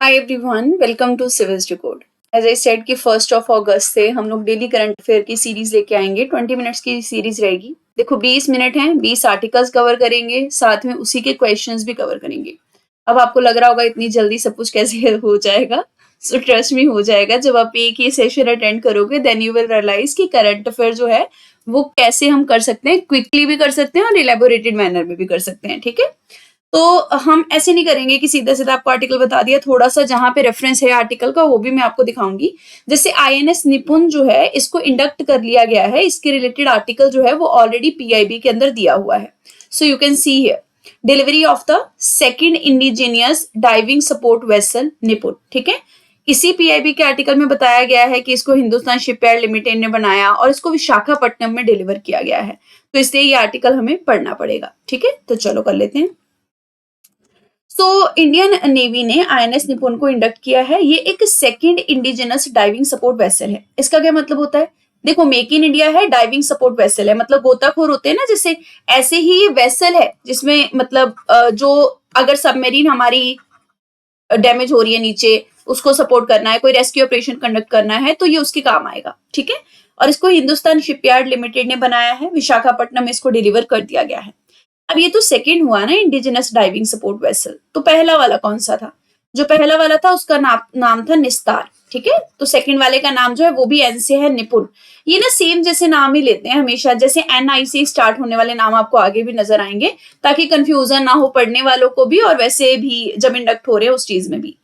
Hi everyone, welcome to civils decode. As I said कि 1 अगस्त से हम लोग डेली करंट अफेयर की सीरीज लेके आएंगे। 20 मिनट्स की सीरीज रहेगी। देखो 20 मिनट हैं, 20 आर्टिकल्स कवर करेंगे, साथ में उसी के क्वेश्चंस भी कवर करेंगे। अब आपको लग रहा होगा इतनी जल्दी सब कुछ कैसे हो जाएगा। सो ट्रस्ट मी, हो जाएगा। जब आप एक ये सेशन अटेंड करोगे देन यू विल रियलाइज कि करंट अफेयर जो है वो कैसे हम कर सकते हैं, क्विकली भी कर सकते हैं और इलेबोरेटेड मैनर में भी कर सकते हैं। ठीक है, तो हम ऐसे नहीं करेंगे कि सीधा सीधा आपको आर्टिकल बता दिया, थोड़ा सा जहां पे रेफरेंस है आर्टिकल का वो भी मैं आपको दिखाऊंगी। जैसे आईएनएस निपुण जो है इसको इंडक्ट कर लिया गया है, इसके रिलेटेड आर्टिकल जो है वो ऑलरेडी पीआईबी के अंदर दिया हुआ है। So you can see here delivery of the second indigenous diving support vessel निपुण। ठीक है, इसी पीआईबी के आर्टिकल में बताया गया है कि इसको हिंदुस्तान शिपयार्ड लिमिटेड ने बनाया और इसको विशाखापट्टनम में डिलीवर किया गया है। तो इसलिए ये आर्टिकल हमें पढ़ना पड़ेगा। ठीक है, तो चलो कर लेते हैं। इंडियन नेवी ने आईएनएस निपुण को इंडक्ट किया है। ये एक second indigenous diving support vessel है। इसका क्या मतलब होता है? देखो, मेक इन इंडिया है, डाइविंग सपोर्ट वेसल है, मतलब गोताखोर होते हैं ना, जैसे ऐसे ही ये वेसल है जिसमें मतलब जो अगर सबमरीन हमारी डैमेज हो रही है नीचे, उसको सपोर्ट करना है, कोई रेस्क्यू ऑपरेशन कंडक्ट करना है, तो ये उसके काम आएगा। ठीक है, और इसको हिंदुस्तान शिपयार्ड लिमिटेड ने बनाया है, विशाखापट्टनम में इसको डिलीवर कर दिया गया है। अब ये तो सेकंड हुआ ना इंडिजिनस डाइविंग सपोर्ट वेसल, तो पहला वाला कौन सा था? जो पहला वाला था उसका नाम था निस्तार। ठीक है, तो सेकंड वाले का नाम जो है वो भी एन से है, निपुण। ये ना सेम जैसे नाम ही लेते हैं हमेशा, जैसे एनआई से स्टार्ट होने वाले नाम आपको आगे भी नजर आएंगे, ताकि कंफ्यूजन ना हो पढ़ने वालों को भी और वैसे भी जब इंडक्ट हो रहे हैं उस चीज में भी।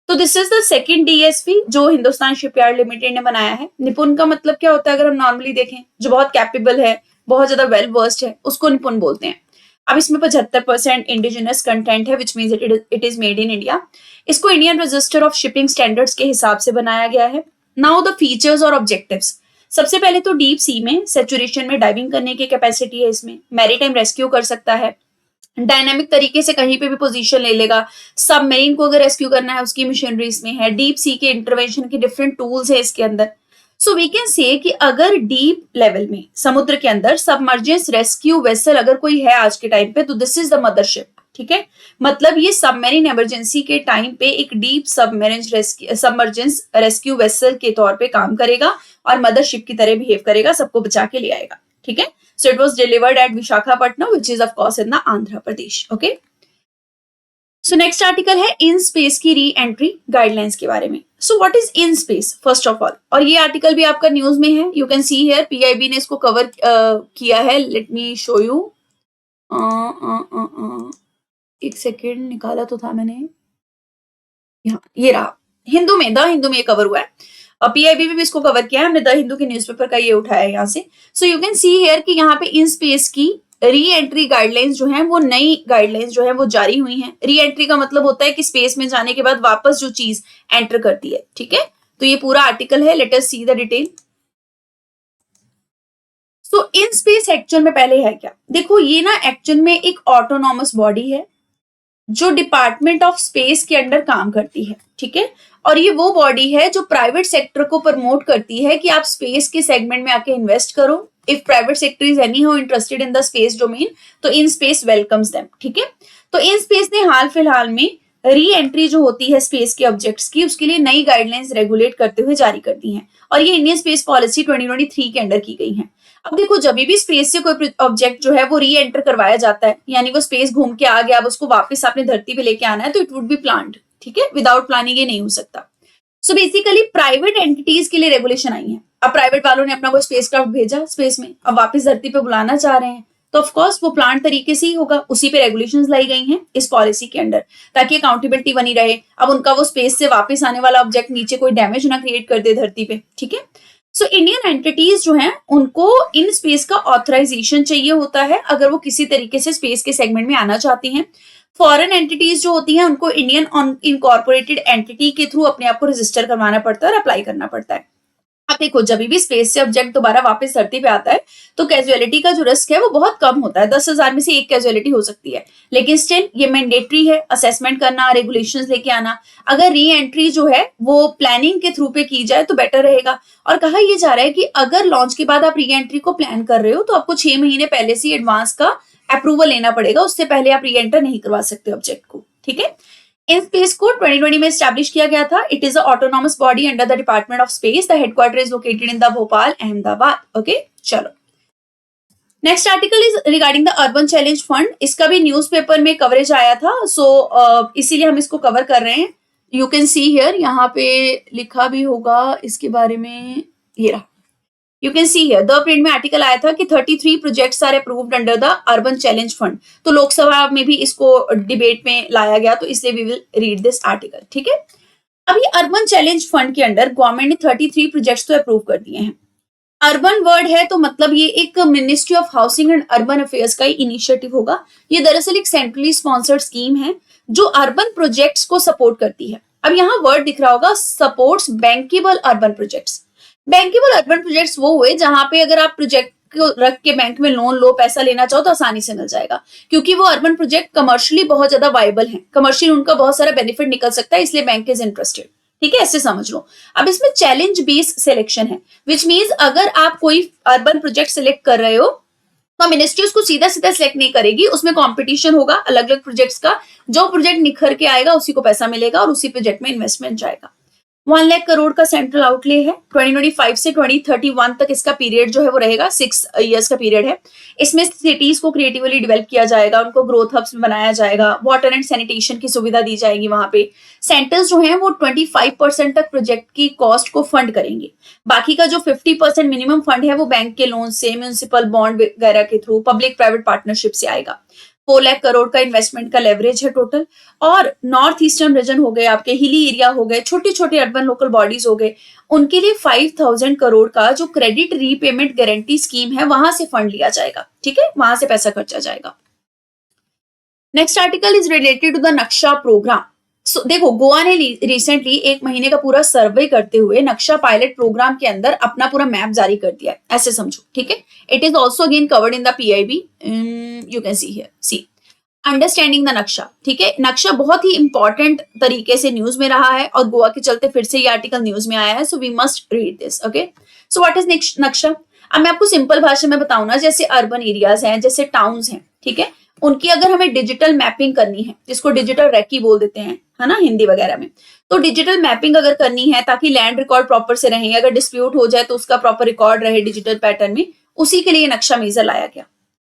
तो this is the second DSP जो हिंदुस्तान शिपयार्ड लिमिटेड ने बनाया है। निपुण का मतलब क्या होता है? अगर हम नॉर्मली देखें, जो बहुत कैपेबल है, बहुत ज्यादा वेल वर्स्ड है, उसको निपुण बोलते हैं। अब इसमें 75% इंडिजिनस कंटेंट है, which means it is made in India. इसको Indian register of shipping standards के हिसाब से बनाया गया है। नाउ द फीचर्स और ऑब्जेक्टिव्स। सबसे पहले तो डीप सी में सेचुरेशन में डाइविंग करने की कैपेसिटी है इसमें, मैरीटाइम रेस्क्यू कर सकता है, डायनामिक तरीके से कहीं पे भी पोजीशन ले लेगा, सबमरीन को अगर रेस्क्यू करना है उसकी मशीनरी इसमें है, डीप सी के इंटरवेंशन की डिफरेंट टूल्स है इसके अंदर। सो वी कैन से कि अगर डीप लेवल में समुद्र के अंदर सबमर्जेंस रेस्क्यू वेसल अगर कोई है आज के टाइम पे, तो दिस इज द मदरशिप। ठीक है, मतलब ये सबमरीन इमरजेंसी के टाइम पे एक डीप सबमर्जेंस रेस्क्यू वेसल के तौर पे काम करेगा और मदरशिप की तरह बिहेव करेगा, सबको बचा के ले आएगा। ठीक है, so it was delivered at Visakhapatnam, which is of course in the Andhra Pradesh. Okay, so next article है इन स्पेस की री एंट्री गाइडलाइंस के बारे में। सो what is in space first of all, और ये आर्टिकल भी आपका news में है, you can see here PIB ने इसको कवर किया है। Let me show you. एक सेकेंड, निकाला तो था मैंने, यहाँ ये रहा। हिंदू में, द हिंदू में ये कवर हुआ है। पीआईबी भी इसको कवर किया है हमने, द हिंदू के न्यूज़पेपर का ये उठाया है यहाँ से। So you can see here कि यहाँ पे इन स्पेस की री एंट्री गाइडलाइंस जो है वो नई गाइडलाइंस जो है वो जारी हुई हैं। री एंट्री का मतलब होता है कि स्पेस में जाने के बाद वापस जो चीज एंटर करती है। ठीक है, तो ये पूरा आर्टिकल है, let us see the detail. So in space actual में पहले है क्या? देखो, ये ना एक्चुअल में एक ऑटोनॉमस बॉडी है जो डिपार्टमेंट ऑफ स्पेस के अंडर काम करती है। ठीक है, और ये वो बॉडी है जो प्राइवेट सेक्टर को प्रमोट करती है कि आप स्पेस के सेगमेंट में आके इन्वेस्ट करो। If private sector is any how interested in the space domain, तो इन स्पेस वेलकम्स देम। ठीक है, तो इन स्पेस ने हाल फिलहाल में री एंट्री जो होती है स्पेस के ऑब्जेक्ट्स की, उसके लिए नई गाइडलाइंस रेगुलेट करते हुए जारी कर दी हैं, और ये इंडियन स्पेस पॉलिसी 2023 के अंडर की गई है। अब देखो, जब भी स्पेस से कोई ऑब्जेक्ट जो है वो री एंटर करवाया जाता है, यानी वो स्पेस घूम के आ गया, अब उसको वापस अपने धरती पे लेके आना है, तो इट वुड बी प्लान्ड। ठीक है, विदाउट प्लानिंग ये नहीं हो सकता। सो बेसिकली प्राइवेट एंटिटीज के लिए रेगुलेशन आई है। अब प्राइवेट वालों ने अपना कोई स्पेसक्राफ्ट भेजा स्पेस में, अब वापस धरती पे बुलाना चाह रहे हैं, तो ऑफ कोर्स वो प्लान तरीके से ही होगा, उसी पे रेगुलेशंस लाई गई हैं इस पॉलिसी के अंडर, ताकि अकाउंटेबिलिटी बनी रहे। अब उनका वो स्पेस से वापस आने वाला ऑब्जेक्ट नीचे कोई डैमेज ना क्रिएट कर दे धरती पे। ठीक है, सो इंडियन एंटिटीज जो हैं उनको इन स्पेस का ऑथराइजेशन चाहिए होता है अगर वो किसी तरीके से स्पेस के सेगमेंट में आना चाहती हैं। फॉरेन एंटिटीज जो होती हैं उनको इंडियन इनकॉर्पोरेटेड एंटिटी के थ्रू अपने आप को रजिस्टर करवाना पड़ता है और अप्लाई करना पड़ता है। अब देखो, जब भी स्पेस से ऑब्जेक्ट दोबारा वापस धरती पे आता है तो कैजुअलिटी का जो रिस्क है वो बहुत कम होता है, 10,000 में से एक कैजुअलिटी हो सकती है, लेकिन स्टिल ये मैंडेटरी है असेसमेंट करना, रेगुलेशंस लेके आना। अगर री एंट्री जो है वो प्लानिंग के थ्रू पे की जाए तो बेटर रहेगा। और कहा यह जा रहा है कि अगर लॉन्च के बाद आप री एंट्री को प्लान कर रहे हो तो आपको 6 महीने पहले से एडवांस का अप्रूवल लेना पड़ेगा, उससे पहले आप री एंटर नहीं करवा सकते ऑब्जेक्ट को। ठीक है, इन स्पेस को 2020 में स्टैब्लिश किया गया था. It is a autonomous body under the department of space. The headquarter is located in the Bhopal, Ahmedabad. Okay, चलो. Next article is regarding the urban challenge fund. इसका भी न्यूज़पेपर में कवरेज आया था, सो इसीलिए हम इसको कवर कर रहे हैं. यू कैन सी हियर, यहाँ पे लिखा भी होगा इसके बारे में, ये रहा. You can see here the print में आर्टिकल आया था कि 33 projects are approved under the urban challenge fund. तो लोकसभा में भी इसको डिबेट में लाया गया, तो इसलिए we will read this article. ठीक है. अभी अर्बन चैलेंज फंड के अंडर गवर्नमेंट ने 33 प्रोजेक्ट्स तो अप्रूव कर दिए हैं. अर्बन वर्ड है तो मतलब ये एक ministry of housing and urban affairs का ही इनिशिएटिव होगा. ये दरअसल एक सेंट्रली स्पॉन्सर्ड स्कीम है जो अर्बन प्रोजेक्ट्स को सपोर्ट करती है. अब यहाँ वर्ड दिख रहा होगा, supports bankable urban projects. Bankable urban projects वो हुए जहां पे अगर आप प्रोजेक्ट को रख के बैंक में लोन लो, पैसा लेना चाहो तो आसानी से मिल जाएगा, क्योंकि वो अर्बन प्रोजेक्ट कमर्शियली बहुत ज्यादा वायबल है. कमर्शियल उनका बहुत सारा बेनिफिट निकल सकता है, इसलिए बैंक इज इंटरेस्टेड. ठीक है, ऐसे समझ लो. अब इसमें चैलेंज बेस्ड सिलेक्शन है, विच मीन्स अगर आप कोई अर्बन प्रोजेक्ट सिलेक्ट कर रहे हो तो मिनिस्ट्री उसको सीधा सीधा सिलेक्ट नहीं करेगी. उसमें कंपटीशन होगा अलग अलग प्रोजेक्ट्स का. जो प्रोजेक्ट निखर के आएगा उसी को पैसा मिलेगा और उसी प्रोजेक्ट में इन्वेस्टमेंट जाएगा. 1 लाख करोड़ का सेंट्रल आउटले है. 2025 से 2031 तक इसका पीरियड जो है वो रहेगा. 6 इयर्स का पीरियड है. इसमें सिटीज को क्रिएटिवली डेवलप किया जाएगा, उनको ग्रोथ हब्स में बनाया जाएगा, वाटर एंड सैनिटेशन की सुविधा दी जाएगी. वहां पे सेंटर्स जो हैं वो 25% तक प्रोजेक्ट की कॉस्ट को फंड करेंगे. बाकी का जो 50% मिनिमम फंड है वो बैंक के लोन से, म्यूनिसिपल बॉन्ड वगैरह के थ्रू, पब्लिक प्राइवेट पार्टनरशिप से आएगा. 4 लाख करोड़ का इन्वेस्टमेंट का लेवरेज है टोटल. और नॉर्थ ईस्टर्न रीजन हो गए, आपके हिली एरिया हो गए, छोटे छोटे अर्बन लोकल बॉडीज हो गए, उनके लिए 5000 करोड़ का जो क्रेडिट रीपेमेंट गारंटी स्कीम है वहां से फंड लिया जाएगा. ठीक है, वहां से पैसा खर्चा जाएगा. Next article is related to the Naksha programme. So देखो, गोवा ने रिसेंटली 1 महीने का पूरा सर्वे करते हुए नक्शा पायलट प्रोग्राम के अंदर अपना पूरा मैप जारी कर दिया है. ऐसे समझो. ठीक है, it is also again covered in the PIB. You can see here. See understanding the Naksha. ठीक है, नक्शा बहुत ही इंपॉर्टेंट तरीके से न्यूज में रहा है और गोवा के चलते फिर से ये आर्टिकल न्यूज में आया है. So we must read this. Okay, so what is Naksha. अब मैं आपको सिंपल भाषा में बताऊं ना, जैसे अर्बन एरियाज हैं, जैसे टाउन्स हैं, ठीक है, उनकी अगर हमें डिजिटल मैपिंग करनी है, जिसको डिजिटल रेकी बोल देते हैं, है ना, हिंदी वगैरह में, तो डिजिटल मैपिंग अगर करनी है ताकि लैंड रिकॉर्ड प्रॉपर से रहे, अगर डिस्प्यूट हो जाए तो उसका प्रॉपर रिकॉर्ड रहे डिजिटल पैटर्न में, उसी के लिए नक्शा मेजर लाया गया.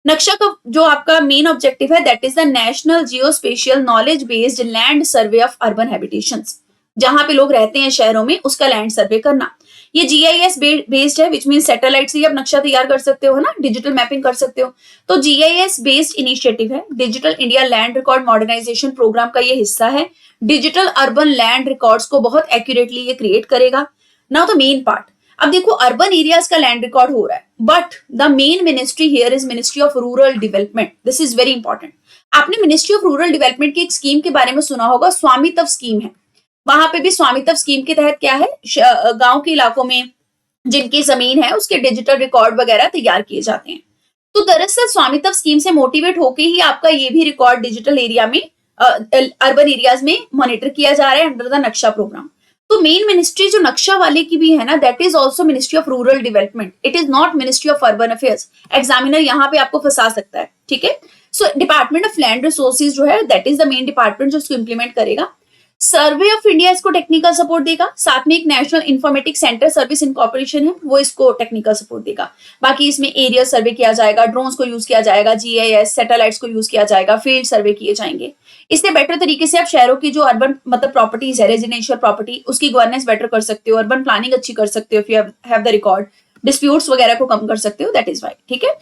नक्शा का जो आपका मेन ऑब्जेक्टिव है, that is the national geospatial knowledge based land survey of urban habitations. जहां पे लोग रहते हैं शहरों में, उसका लैंड सर्वे करना. ये जीआईएस बेस्ड है, विच मीन सैटेलाइट से ही आप नक्शा तैयार कर सकते हो, है ना, डिजिटल मैपिंग कर सकते हो. तो जीआईएस बेस्ड इनिशिएटिव है. Digital India land record modernisation programme का ये हिस्सा है. डिजिटल अर्बन लैंड रिकॉर्ड्स को बहुत एक्यूरेटली ये क्रिएट करेगा. Now the main part. अब देखो, अर्बन एरियाज का लैंड रिकॉर्ड हो रहा है, but the main ministry here is ministry of rural development. This is very important. आपने मिनिस्ट्री ऑफ रूरल डेवलपमेंट की एक स्कीम के बारे में सुना होगा, स्वामित्व स्कीम है. वहां पे भी स्वामित्व स्कीम के तहत क्या है, गांव के इलाकों में जिनकी जमीन है उसके डिजिटल रिकॉर्ड वगैरह तैयार किए जाते हैं. तो दरअसल स्वामित्व स्कीम से मोटिवेट होके ही आपका ये भी रिकॉर्ड डिजिटल एरिया में, अर्बन एरियाज में मॉनिटर किया जा रहा है अंडर द नक्शा प्रोग्राम. तो मेन मिनिस्ट्री जो नक्शा वाले की भी है ना, that is also ministry of rural development. It is not ministry of urban affairs. Examiner यहाँ पे आपको फंसा सकता है. ठीक है, सो डिपार्टमेंट ऑफ लैंड रिसोर्सेज जो है, that is the main department जो इसको इंप्लीमेंट करेगा. सर्वे ऑफ इंडिया इसको टेक्निकल सपोर्ट देगा. साथ में एक national informatic centre service incorporation है, वो इसको टेक्निकल सपोर्ट देगा. बाकी इसमें एरिया सर्वे किया जाएगा, ड्रोन्स को यूज किया जाएगा, जीआईएस सैटेलाइट्स को यूज किया जाएगा, फील्ड सर्वे किए जाएंगे. इससे बेटर तरीके से आप शहरों की जो अर्बन मतलब प्रॉपर्टीज है, रेजिडेंशियल प्रॉपर्टी, उसकी गवर्नेंस बेटर कर सकते हो, अर्बन प्लानिंग अच्छी कर सकते हो, if you have the record, disputes वगैरह को कम कर सकते हो. That is why. ठीक है,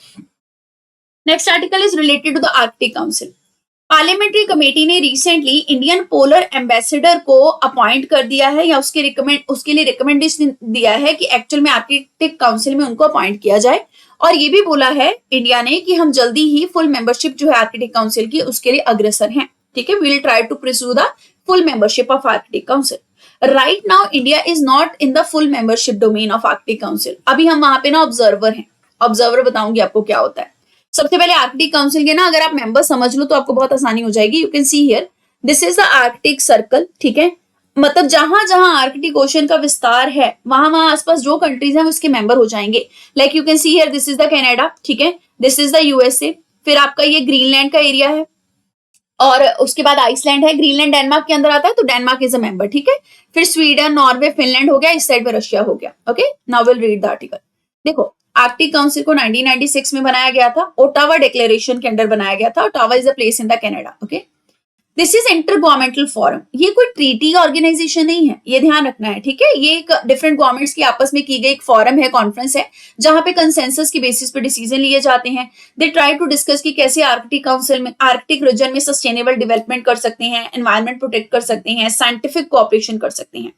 next article is related to the Arctic council. Parliamentary committee ने रिसेंटली इंडियन पोलर एम्बेसडर को अपॉइंट कर दिया है, या उसके लिए रिकमेंडेशन दिया है कि एक्चुअल में आर्कटिक काउंसिल में उनको अपॉइंट किया जाए. और ये भी बोला है इंडिया ने कि हम जल्दी ही फुल मेंबरशिप जो है आर्कटिक काउंसिल की, उसके लिए अग्रसर हैं. ठीक है, we will try to pursue the full membership of Arctic council. Right now India is not in the full membership domain of Arctic council. अभी हम वहां पे ना ऑब्जर्वर हैं. ऑब्जर्वर बताऊंगी आपको क्या होता है. सबसे पहले आर्कटिक काउंसिल के ना अगर आप मेंबर समझ लो तो आपको बहुत आसानी हो जाएगी. You can see here, this is the Arctic circle. ठीक है, मतलब जहां जहां आर्कटिक ओशन का विस्तार है वहां वहां आसपास जो कंट्रीज हैं उसके मेंबर हो जाएंगे. Like you can see here, this is the Canada. ठीक है, दिस इज द यूएसए. फिर आपका ये ग्रीनलैंड का एरिया है, और उसके बाद आइसलैंड है, ग्रीनलैंड डेनमार्क के अंदर आता है, तो डेनमार्क इज अ मेंबर, ठीक है। फिर स्वीडन, नॉर्वे, फिनलैंड हो गया, इस साइड पे रशिया हो गया। Okay, now will read the article. देखो, आर्कटिक काउंसिल को 1996 में बनाया गया था, ओटावा डिक्लेरेशन के अंडर बनाया गया था। Ottawa is a place in the Canada. Okay, this is inter governmental forum, ये कोई ट्रीटी ऑर्गेनाइजेशन नहीं है, ये ध्यान रखना है, ठीक है। ये एक डिफरेंट गवर्नमेंट्स की आपस में की गई एक फोरम है, कॉन्फ्रेंस है, जहां पे कंसेंसस की बेसिस पे डिसीजन लिए जाते हैं। दे ट्राई टू डिस्कस कि कैसे आर्कटिक काउंसिल में, आर्कटिक रीजन में सस्टेनेबल डेवलपमेंट कर सकते हैं, एनवायरमेंट प्रोटेक्ट कर सकते हैं, साइंटिफिक कोऑपरेशन कर सकते हैं।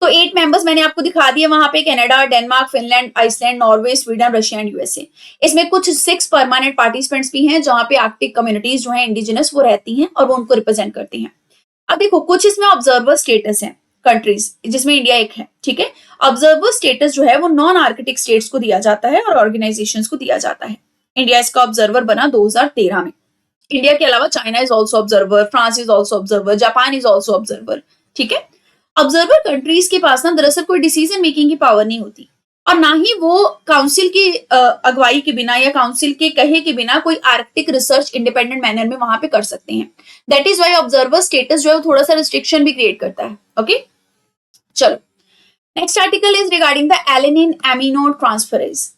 तो 8 मेंबर्स मैंने आपको दिखा दिए वहां पे, Canada, Denmark, Finland, Iceland, Norway, Sweden, Russia and USA. इसमें कुछ 6 परमानेंट पार्टिसिपेंट्स भी हैं, जहां पे आर्कटिक कम्युनिटीज जो है इंडिजिनस वो रहती हैं और वो उनको रिप्रेजेंट करती हैं। अब देखो, कुछ इसमें ऑब्जर्वर स्टेटस है, कंट्रीज जिसमें इंडिया एक है, ठीक है। ऑब्जर्वर स्टेटस जो है वो नॉन आर्कटिक स्टेट्स को दिया जाता है और ऑर्गेनाइजेशंस को दिया जाता है। इंडिया इसका ऑब्जर्वर बना 2013 में। इंडिया के अलावा China is also observer, France is also observer, Japan is also observer, ठीक है। ऑब्जर्वर कंट्रीज के पास ना दरअसल कोई डिसीजन मेकिंग की पावर नहीं होती, और ना ही वो काउंसिल की अगुवाई के बिना या काउंसिल के कहे के बिना कोई आर्कटिक रिसर्च इंडिपेंडेंट मैनर में वहां पे कर सकते हैं। That is why observer status जो है वो थोड़ा सा रिस्ट्रिक्शन भी क्रिएट करता है। ओके, चलो, next article is regarding the alanine amino transferase.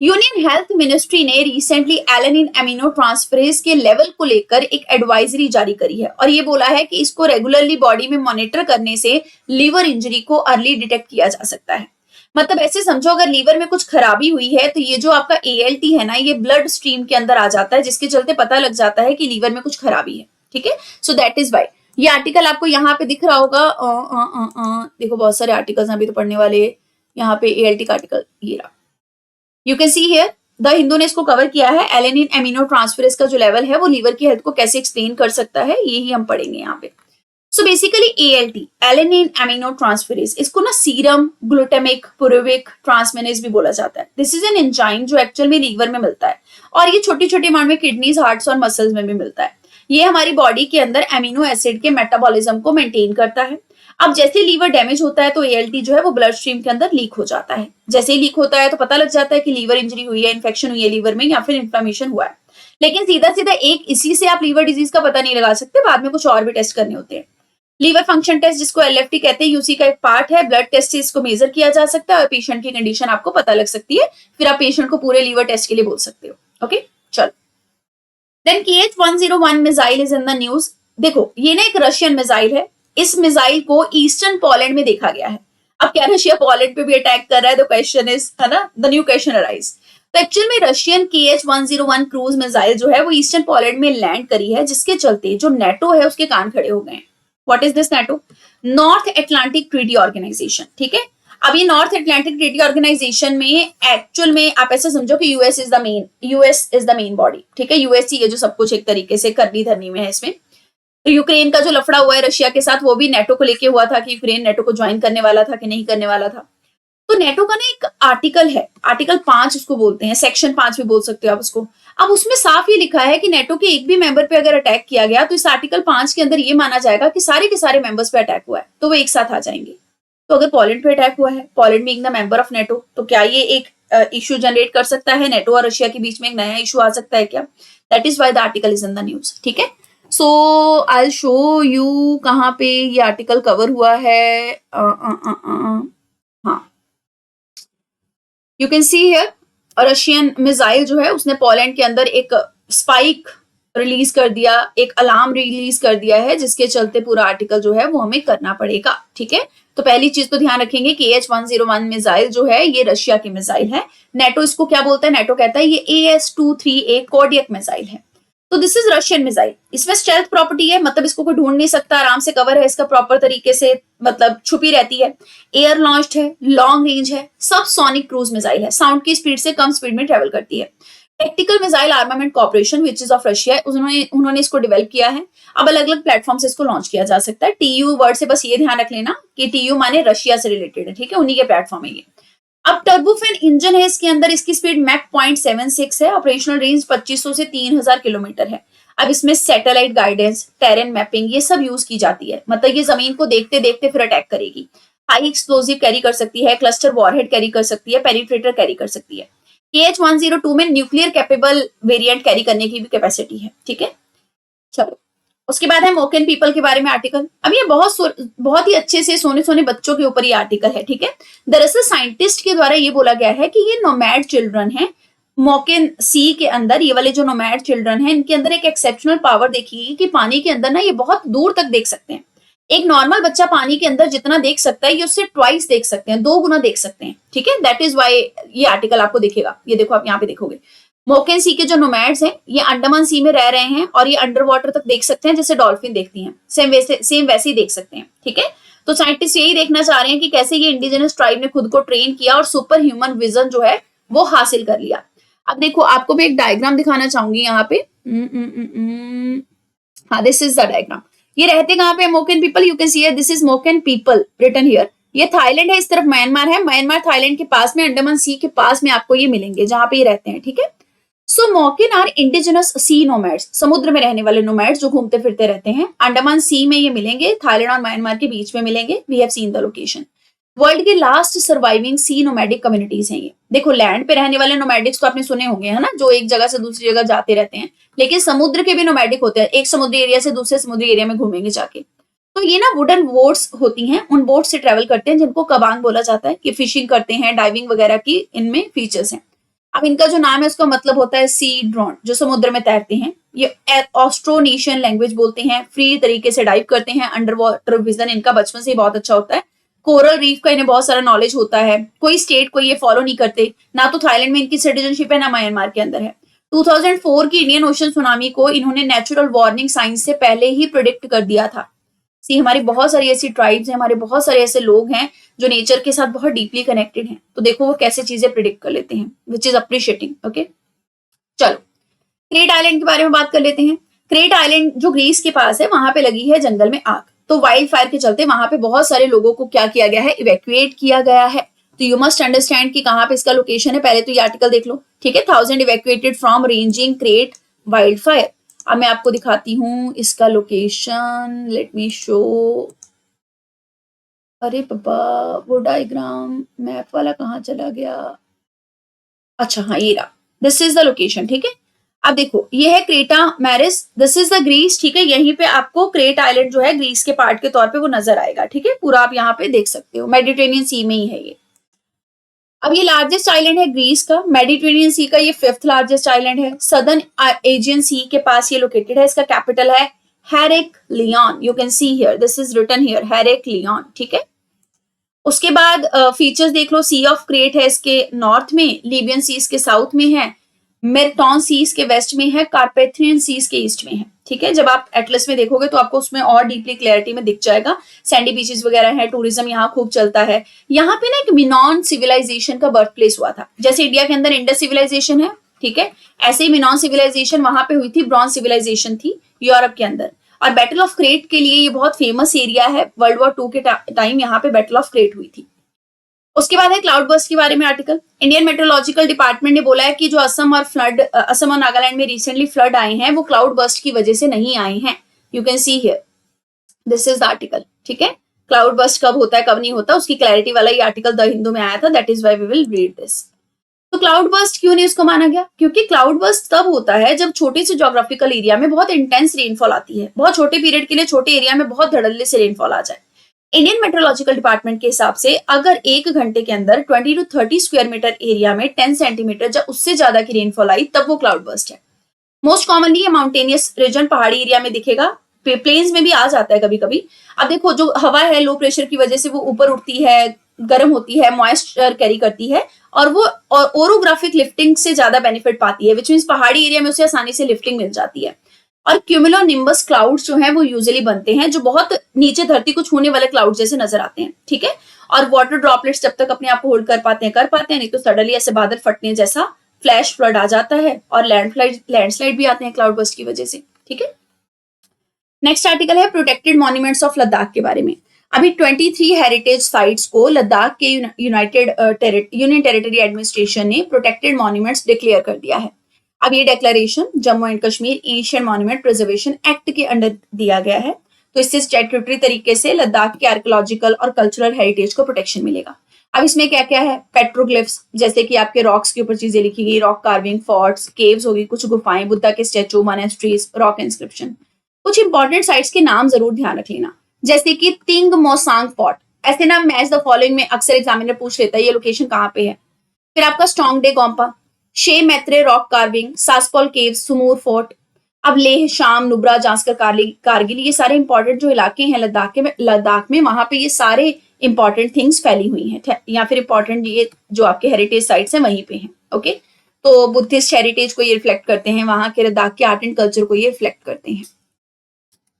Union health ministry ने रिसेंटली एलेनिन एमिनो ट्रांसफरेज के लेवल को लेकर एक एडवाइजरी जारी करी है, और ये बोला है कि इसको रेगुलरली बॉडी में मॉनिटर करने से लीवर इंजरी को अर्ली डिटेक्ट किया जा सकता है। मतलब ऐसे समझो, अगर लीवर में कुछ खराबी हुई है तो ये जो आपका ALT है ना, ये ब्लड स्ट्रीम के अंदर आ जाता है, जिसके चलते पता लग जाता है कि लीवर में कुछ खराबी है, ठीक है। सो दैट इज वाई ये आर्टिकल आपको यहाँ पे दिख रहा होगा। देखो, बहुत सारे आर्टिकल्स अभी तो पढ़ने वाले। यहाँ पे ALT का आर्टिकल ये रहा, you can see here. The Hindu ने इसको कवर किया है। एलेनिन एमिनो ट्रांसफरेज का जो लेवल है वो लीवर की हेल्थ को कैसे एक्सप्लेन कर सकता है, ये ही हम पढ़ेंगे यहाँ पे। So basically ALT, alanine amino transferase, इसको ना सीरम ग्लूटामिक पुरुविक ट्रांसमेनेज भी बोला जाता है। दिस इज एन एंजाइम जो एक्चुअल में लीवर में मिलता है, और ये छोटी छोटी अमाउंट में किडनीज, हार्ट्स और मसल्स में भी मिलता है। ये हमारी बॉडी के अंदर एमिनो एसिड के मेटाबॉलिज्म को मेंटेन करता है। अब जैसे लीवर डैमेज होता है तो ALT जो है वो ब्लड स्ट्रीम के अंदर लीक हो जाता है। जैसे ही लीक होता है तो पता लग जाता है कि लीवर इंजरी हुई है, इन्फेक्शन हुई है लीवर में, या फिर इन्फ्लेमेशन हुआ है। लेकिन सीधा सीधा एक इसी से आप लीवर डिजीज का पता नहीं लगा सकते, बाद में कुछ और भी टेस्ट करने होते हैं। लीवर फंक्शन टेस्ट, जिसको LFT कहते हैं, यूसी का एक पार्ट है। ब्लड टेस्ट से इसको मेजर किया जा सकता है और पेशेंट की कंडीशन आपको पता लग सकती है, फिर आप पेशेंट को पूरे लीवर टेस्ट के लिए बोल सकते हो। ओके, चलो। Then KH-101 missile is in the news. देखो, ये ना एक रशियन मिसाइल है। इस मिसाइल को ईस्टर्न पोलैंड में देखा गया है। अब क्या रशिया पोलैंड पे भी अटैक कर रहा है? तो क्वेश्चन इज, है ना, द न्यू क्वेश्चन अराइज। तो एक्चुअल में रशियन KH-101 क्रूज मिसाइल जो है वो ईस्टर्न पोलैंड में लैंड करी है, जिसके चलते जो नेटो है उसके कान खड़े हो गए हैं। What is this NATO? North Atlantic treaty Organisation, ठीक है। अब ये नॉर्थ एटलांटिक ट्रीटी ऑर्गेनाइजेशन में एक्चुअल में आप ऐसा समझो कि US is the main body, ठीक है। यूएस ही है जो सब कुछ एक तरीके से करनी धरनी में है इसमें। तो यूक्रेन का जो लफड़ा हुआ है रशिया के साथ, वो भी नेटो को लेके हुआ था कि यूक्रेन नेटो को ज्वाइन करने वाला था कि नहीं करने वाला था। तो नेटो का ना एक आर्टिकल है, आर्टिकल 5 उसको बोलते हैं, सेक्शन 5 भी बोल सकते हो आप उसको। अब उसमें साफ ये लिखा है कि नेटो के एक भी मेंबर पे अगर अटैक किया गया तो इस आर्टिकल 5 के अंदर ये माना जाएगा कि सारे के सारे मेंबर्स पे अटैक हुआ है, तो वो एक साथ आ जाएंगे। तो अगर पोलैंड पे अटैक हुआ है, Poland being the member of NATO, तो क्या ये एक इश्यू जनरेट कर सकता है? नेटो और रशिया के बीच में एक नया इशू आ सकता है क्या? That is why the article is in the news, ठीक है। सो आई विल शो यू कहाँ पे ये आर्टिकल कवर हुआ है। हाँ, you can see here, Russian missile जो है उसने पोलैंड के अंदर एक स्पाइक रिलीज कर दिया, एक अलार्म रिलीज कर दिया है, जिसके चलते पूरा आर्टिकल जो है वो हमें करना पड़ेगा, ठीक है। तो पहली चीज तो ध्यान रखेंगे कि KH-101 मिसाइल जो है ये रशिया की मिसाइल है। नेटो इसको क्या बोलता है? नेटो कहता है ये AS-238 कोर्डियक मिसाइल है। तो दिस इज रशियन मिसाइल। इसमें स्टेल्थ प्रॉपर्टी है, मतलब इसको कोई ढूंढ नहीं सकता, आराम से कवर है इसका प्रॉपर तरीके से, मतलब छुपी रहती है। एयर लॉन्च्ड है, लॉन्ग रेंज है, सब सोनिक क्रूज मिसाइल है, साउंड की स्पीड से कम स्पीड में ट्रेवल करती है। Tactical missile armament corporation which is of Russia, उन्होंने इसको डेवलप किया है। अब अलग अलग प्लेटफॉर्म से इसको लॉन्च किया जा सकता है। TU वर्ड से बस ये ध्यान रख लेना कि TU माने रशिया से रिलेटेड है, ठीक है, उन्हीं के प्लेटफॉर्म है ये। अब टर्बोफेन इंजन है इसके अंदर, इसकी स्पीड मैक 0.76 है, ऑपरेशनल रेंज 2500 से 3000 किलोमीटर है। अब इसमें सैटेलाइट गाइडेंस, टेरेन मैपिंग, ये सब यूज की जाती है, मतलब ये जमीन को देखते देखते फिर अटैक करेगी। हाई एक्सप्लोजिव कैरी कर सकती है, क्लस्टर वॉरहेड कैरी कर सकती है, पेनिट्रेटर कैरी कर सकती है। KH-102 में न्यूक्लियर कैपेबल वेरिएंट कैरी करने की भी कैपेसिटी है, ठीक है। चलो, उसके बाद है मोकेन पीपल के बारे में आर्टिकल। अब ये बहुत ही अच्छे से सोने सोने बच्चों के ऊपर ये आर्टिकल है, ठीक है। दरअसल साइंटिस्ट के द्वारा ये बोला गया है कि ये नोमैड चिल्ड्रन है मोकेन सी के अंदर, ये वाले जो नोमैड चिल्ड्रन है इनके अंदर एक एक्सेप्शनल पावर देखी कि पानी के अंदर ना ये बहुत दूर तक देख सकते हैं। एक नॉर्मल बच्चा पानी के अंदर जितना देख सकता है ये उससे ट्वाइस देख सकते हैं, 2 गुना देख सकते हैं, ठीक है। दैट इज वाई ये आर्टिकल आपको दिखेगा, ये देखो आप यहाँ पे देखोगे मोकेन सी के जो नोमैड्स हैं ये अंडमान सी में रह रहे हैं और ये अंडर वाटर तक देख सकते हैं जैसे डॉल्फिन देखती हैं, सेम वैसे ही देख सकते हैं, ठीक है। तो साइंटिस्ट यही देखना चाह रहे हैं कि कैसे ये इंडिजिनस ट्राइब ने खुद को ट्रेन किया और सुपर ह्यूमन विजन जो है वो हासिल कर लिया। अब देखो आपको मैं एक डायग्राम दिखाना चाहूंगी यहाँ पे। हाँ, दिस इज द डायग्राम। ये रहते कहाँ पे Moken people, you can see here this is Moken people written here. ये थाईलैंड है, इस तरफ म्यांमार है, म्यांमार थाईलैंड के पास में अंडमान सी के पास में आपको ये मिलेंगे जहां पे ये रहते हैं, ठीक है। सो मोकेन आर इंडिजिनस सी नोमैड्स, समुद्र में रहने वाले नोमैड्स जो घूमते फिरते रहते हैं। अंडमान सी में ये मिलेंगे, थाईलैंड और म्यांमार के बीच में मिलेंगे। We have seen the location. World के last surviving sea nomadic communities हैं ये। देखो लैंड पे रहने वाले नोमैडिक्स तो आपने सुने होंगे, है ना, जो एक जगह से दूसरी जगह जाते रहते हैं, लेकिन समुद्र के भी नोमैडिक होते हैं, एक समुद्री एरिया से दूसरे समुद्री एरिया में घूमेंगे जाके। तो ये ना वुडन बोट्स होती हैं, उन बोट से ट्रेवल करते हैं जिनको कबांग बोला जाता है, कि फिशिंग करते हैं, डाइविंग वगैरह की इनमें फीचर्स हैं। अब इनका जो नाम है उसका मतलब होता है सी ड्रोन, जो समुद्र में तैरते हैं। ये ऑस्ट्रोनेशियन लैंग्वेज बोलते हैं, फ्री तरीके से डाइव करते हैं, अंडर वाटर विजन इनका बचपन से ही बहुत अच्छा होता है। कोरल रीफ का इन्हें बहुत सारा नॉलेज होता है। कोई स्टेट को ये फॉलो नहीं करते, ना तो थाईलैंड में इनकी सिटीजनशिप है ना म्यांमार के अंदर है। 2004 की इंडियन ओशन सुनामी को इन्होंने नेचुरल वार्निंग साइंस से पहले ही प्रिडिक्ट कर दिया था। सी हमारी बहुत सारी ऐसी ट्राइब्स हैं, हमारे बहुत सारे ऐसे लोग हैं जो नेचर के साथ बहुत डीपली कनेक्टेड हैं। तो देखो वो कैसे चीजें प्रिडिक्ट कर लेते हैं, विच इज अप्रिशिएटिंग। ओके, चलो क्रेट आइलैंड के बारे में बात कर लेते हैं। क्रेट आइलैंड जो ग्रीस के पास है, वहां पे लगी है जंगल में आग। तो वाइल्ड फायर के चलते वहां पे बहुत सारे लोगों को क्या किया गया है, इवैक्यूएट किया गया है। तो यू मस्ट अंडरस्टैंड कि कहाँ पे इसका लोकेशन है। पहले तो ये आर्टिकल देख लो, ठीक है। 1000 evacuated from ranging crate wild fire. अब मैं आपको दिखाती हूँ इसका लोकेशन, लेट मी शो। अरे पापा वो डायग्राम मैप वाला कहाँ चला गया? अच्छा हाँ, ये रहा, दिस इज द लोकेशन, ठीक है। अब देखो ये है Creta Maris, this is the Greece, ठीक है। यहीं पे आपको क्रेट आइलैंड जो है ग्रीस के पार्ट के तौर पे वो नजर आएगा, ठीक है। पूरा आप यहाँ पे देख सकते हो, मेडिटेरेनियन सी में ही है ये। अब ये लार्जेस्ट आइलैंड है ग्रीस का, मेडिटेरेनियन सी का ये 5th लार्जेस्ट आइलैंड है। सदर्न एजियन सी के पास ये लोकेटेड है। इसका कैपिटल है Heraklion, you can see here, this is written here Heraklion, ठीक है। उसके बाद फीचर्स देख लो, सी ऑफ क्रेट है इसके नॉर्थ में, लीबियन सीज के साउथ में है, मेरटॉन सीज के वेस्ट में है, कार्पेथियन सीज के ईस्ट में है, ठीक है। जब आप एटलस में देखोगे तो आपको उसमें और डीपली क्लैरिटी में दिख जाएगा। सैंडी बीचेस वगैरह है, टूरिज्म यहाँ खूब चलता है। यहाँ पे ना एक मिनॉन सिविलाइजेशन का बर्थ प्लेस हुआ था। जैसे इंडिया के अंदर इंडस सिविलाइजेशन है, ठीक है, ऐसे ही मिनॉन सिविलाइजेशन वहां पे हुई थी, ब्रॉन्ज सिविलाइजेशन थी यूरोप के अंदर। और बैटल ऑफ क्रेट के लिए ये बहुत फेमस एरिया है। वर्ल्ड वॉर 2 के टाइम यहाँ पे बैटल ऑफ क्रेट हुई थी। उसके बाद है क्लाउड बर्स्ट के बारे में आर्टिकल। इंडियन मेट्रोलॉजिकल डिपार्टमेंट ने बोला है कि जो असम और नागालैंड में रिसेंटली फ्लड आए हैं वो क्लाउड बर्स्ट की वजह से नहीं आए हैं। You can see here, this is the article, ठीक है। क्लाउड बर्स्ट कब होता है कब नहीं होता उसकी क्लैरिटी वाला ये आर्टिकल द हिंदू में आया था, that is why we will read this. तो क्लाउड बर्स्ट क्यों नहीं उसको माना गया? क्योंकि क्लाउड बर्स्ट तब होता है जब छोटे से ज्योग्राफिकल एरिया में बहुत इंटेंस रेनफॉल आती है, बहुत छोटे पीरियड के लिए छोटे एरिया में बहुत धड़ल्ले से रेनफॉल आ जाए। इंडियन मेट्रोलॉजिकल डिपार्टमेंट के हिसाब से अगर 1 घंटे के अंदर 20 to 30 स्क्वायर मीटर एरिया में 10 सेंटीमीटर या उससे ज्यादा की रेनफॉल आई तब वो क्लाउड बर्स्ट है। मोस्ट कॉमनली ये माउंटेनियस रीजन, पहाड़ी एरिया में दिखेगा, प्लेन्स में भी आ जाता है कभी कभी। अब देखो जो हवा है लो प्रेशर की वजह से वो ऊपर उठती है, गर्म होती है, मॉइस्चर कैरी करती है और वो ओरोग्राफिक लिफ्टिंग से ज्यादा बेनिफिट पाती है, विच मीन्स पहाड़ी एरिया में उसे आसानी से लिफ्टिंग मिल जाती है। और क्यूमुलोनिम्बस क्लाउड्स जो हैं वो यूजुअली बनते हैं जो बहुत नीचे धरती को छूने वाले क्लाउड जैसे नजर आते हैं, ठीक है। और वाटर ड्रॉपलेट्स जब तक अपने आप को होल्ड कर पाते हैं, नहीं तो सडनली ऐसे बादल फटने जैसा फ्लैश फ्लड आ जाता है और लैंडस्लाइड भी आते हैं क्लाउड बर्स्ट की वजह से, ठीक है। नेक्स्ट आर्टिकल है प्रोटेक्टेड मॉन्यूमेंट्स ऑफ लद्दाख के बारे में। अभी 23 हेरिटेज साइट्स को लद्दाख के यूनियन टेरिटरी एडमिनिस्ट्रेशन ने प्रोटेक्टेड मॉन्यूमेंट्स डिक्लेयर कर दिया है। अब ये declaration Jammu and Kashmir Asian monument preservation act के अंडर दिया गया है। तो इससे स्टैट्यूटरी तरीके से लद्दाख के आर्कियोलॉजिकल और कल्चरल हेरिटेज को प्रोटेक्शन मिलेगा। अब इसमें क्या क्या है, पेट्रोग्लिफ्स जैसे कि आपके रॉक्स के ऊपर चीजें लिखी गई, रॉक कार्विंग, फोर्ट्स, केव्स होगी, कुछ गुफाएं, बुद्धा के स्टैचू, मोनेस्ट्रीज, रॉक इंस्क्रिप्शन। कुछ इंपॉर्टेंट साइट्स के नाम जरूर ध्यान रख लेना, जैसे कि तिंग मोसांग फोर्ट। ऐसे नाम मैच द फॉलोइंग में अक्सर एग्जामिनर पूछ लेता है, ये लोकेशन कहाँ पे है। फिर आपका स्ट्रॉन्ग डे गोम्पा, शे मैत्रे रॉक कार्विंग, सासकोल केव, सुमूर फोर्ट। अब लेह, शाम, नुब्रा, जांस्कर, कारगिल, ये सारे इंपॉर्टेंट जो इलाके हैं लद्दाख में वहां पे ये सारे इंपॉर्टेंट थिंग्स फैली हुई हैं, या फिर इंपॉर्टेंट ये जो आपके हेरिटेज साइट्स हैं वहीं पे हैं। ओके, तो बुद्धिस्ट हेरिटेज को ये रिफ्लेक्ट करते हैं, वहां के लद्दाख के आर्ट एंड कल्चर को ये रिफ्लेक्ट करते हैं।